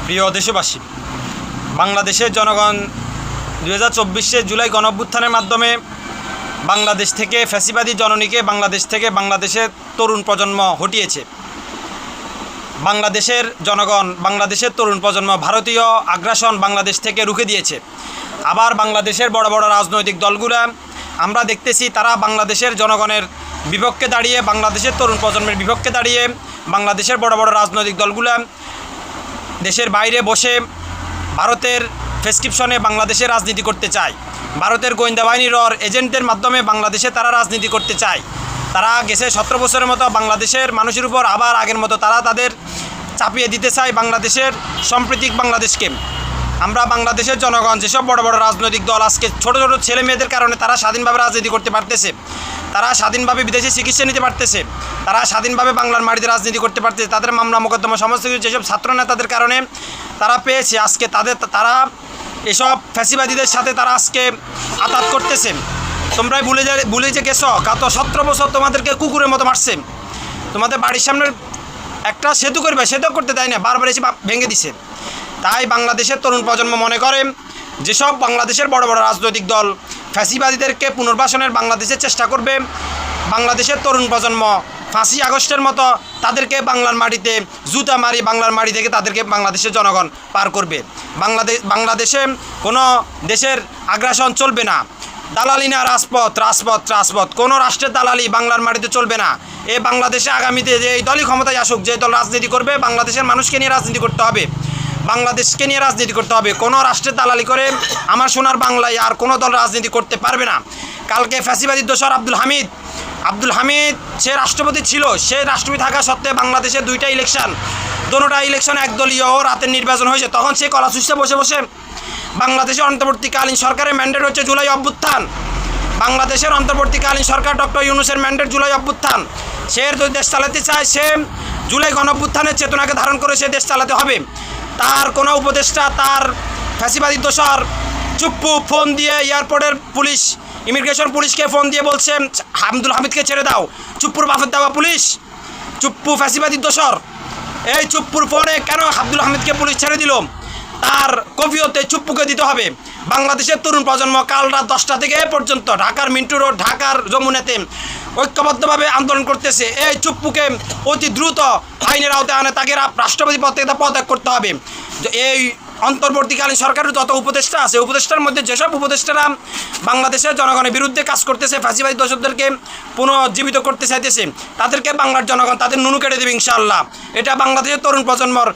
প্রিয় দেশবাসী, বাংলাদেশের জনগণ 2024 জুলাই গণঅভ্যুত্থানের মাধ্যমে বাংলাদেশ থেকে ফ্যাসিবাদী জননীকে বাংলাদেশের তরুণ প্রজন্ম হটিয়েছে। বাংলাদেশের জনগণ, বাংলাদেশের তরুণ প্রজন্ম ভারতীয় আগ্রাসন বাংলাদেশ থেকে রুখে দিয়েছে। আবার বাংলাদেশের বড় বড় রাজনৈতিক দলগুলা আমরা দেখতেছি তারা বাংলাদেশের জনগণের বিপক্ষে দাঁড়িয়ে, বাংলাদেশের তরুণ প্রজন্মের বিপক্ষে দাঁড়িয়ে বাংলাদেশের বড় বড় রাজনৈতিক দলগুলা দেশের বাইরে বসে ভারতের প্রেসক্রিপশনে বাংলাদেশে রাজনীতি করতে চায়। ভারতের গোয়েন্দা বাহিনীর এজেন্টদের মাধ্যমে বাংলাদেশে তারা রাজনীতি করতে চায়। তারা গেছে 17 বছরের মতো বাংলাদেশের মানুষের উপর আবার আগের মতো তারা তাদের চাপিয়ে দিতে চায় বাংলাদেশের সাম্প্রতিক বাংলাদেশকে। আমরা বাংলাদেশের জনগণ, যেসব বড় বড় রাজনৈতিক দল আজকে ছোট ছোট ছেলে মেয়েদের কারণে তারা স্বাধীনভাবে রাজনীতি করতে পারতেছে, তারা স্বাধীনভাবে বিদেশে চিকিৎসা নিতে পারতেছে, তারা স্বাধীনভাবে বাংলার মাটিতে রাজনীতি করতে পারতেছে, তাদের মামলা মোকদ্দমা সমস্ত কিছু যেসব ছাত্র নেতাদের কারণে তারা পেয়েছে, আজকে তারা এসব ফ্যাসিবাদীদের সাথে তারা আজকে আঘাত করতেছে। তোমরাই ভুলে যে গেছো, গত 17 বছর তোমাদেরকে কুকুরের মতো মারছে। তোমাদের বাড়ির সামনে একটা সেতু করবে, সেতু করতে দেয় না, বারবার এসে ভেঙে দিছে। তাই বাংলাদেশের তরুণ প্রজন্ম মনে করে যেসব বাংলাদেশের বড় বড় রাজনৈতিক দল ফ্যাসিবাদীদেরকে পুনর্বাসনের বাংলাদেশের চেষ্টা করবে, বাংলাদেশের তরুণ প্রজন্ম 5ই আগস্টের মতো তাদেরকে বাংলার মাটিতে জুতা মারি বাংলার মাটি থেকে তাদেরকে বাংলাদেশের জনগণ পার করবে। বাংলাদেশে কোনো দেশের আগ্রাসন চলবে না, দালালি না, রাজপথ কোনো রাষ্ট্রের দালালি বাংলার মাটিতে চলবে না। এই বাংলাদেশে আগামীতে যে এই দলই ক্ষমতায় আসুক, যে দল রাজনীতি করবে, বাংলাদেশের মানুষকে নিয়ে রাজনীতি করতে হবে, বাংলাদেশকে নিয়ে রাজনীতি করতে হবে। কোনো রাষ্ট্রের দালালি করে আমার সোনার বাংলায় আর কোনো দল রাজনীতি করতে পারবে না। কালকে ফ্যাসিবাদী দোসর আব্দুল হামিদ সে রাষ্ট্রপতি ছিল, সে রাষ্ট্রপতি থাকা সত্ত্বে বাংলাদেশে 2টা ইলেকশন, দোনোটা ইলেকশন একদলীয় রাতের নির্বাচন হয়েছে। তখন সে কলা চুষে বসে বাংলাদেশের অন্তর্বর্তীকালীন সরকারের ম্যান্ডেট হচ্ছে জুলাই অভ্যুত্থান। বাংলাদেশের অন্তর্বর্তীকালীন সরকার ডক্টর ইউনূসের ম্যান্ডেট জুলাই অভ্যুত্থান। সে যদি দেশ চালাতে চায়, সে জুলাই গণঅভ্যুত্থানের চেতনাকে ধারণ করে সে দেশ চালাতে হবে। তার কোনো উপদেষ্টা, তার ফ্যাসিবাদী দোসর চুপ্পু ফোন দিয়ে এয়ারপোর্টের পুলিশ, ইমিগ্রেশন পুলিশকে ফোন দিয়ে বলছে আব্দুল হামিদকে ছেড়ে দাও। চুপ্পুর বাফের দেওয়া পুলিশ, চুপ্পু ফ্যাসিবাদী দোসর, এই চুপ্পুর ফোনে কেন আব্দুল হামিদকে পুলিশ ছেড়ে দিল, তার কফিয়তে চুপ্পুকে দিতে হবে। বাংলাদেশের তরুণ প্রজন্ম কাল রাত 10টা থেকে এ পর্যন্ত ঢাকার মিন্টু রোড, ঢাকার যমুনাতে ঐক্যবদ্ধভাবে আন্দোলন করতেছে। এই চুপ্পুকে অতি দ্রুত আইনের আওতায় আনে, তাকে রাষ্ট্রপতি পদ থেকে পদত্যাগ করতে হবে। এই অন্তর্বর্তীকালীন সরকারের যত উপদেষ্টা আছে, উপদেষ্টার মধ্যে যেসব উপদেষ্টারা বাংলাদেশের জনগণের বিরুদ্ধে কাজ করতেছে, ফ্যাসিবাদী দোসরদেরকে পুনর্জীবিত করতে চাইতেছে, তাদেরকে বাংলার জনগণ তাদের নুনু কেটে দেবে ইনশাআল্লাহ। এটা বাংলাদেশের তরুণ প্রজন্মর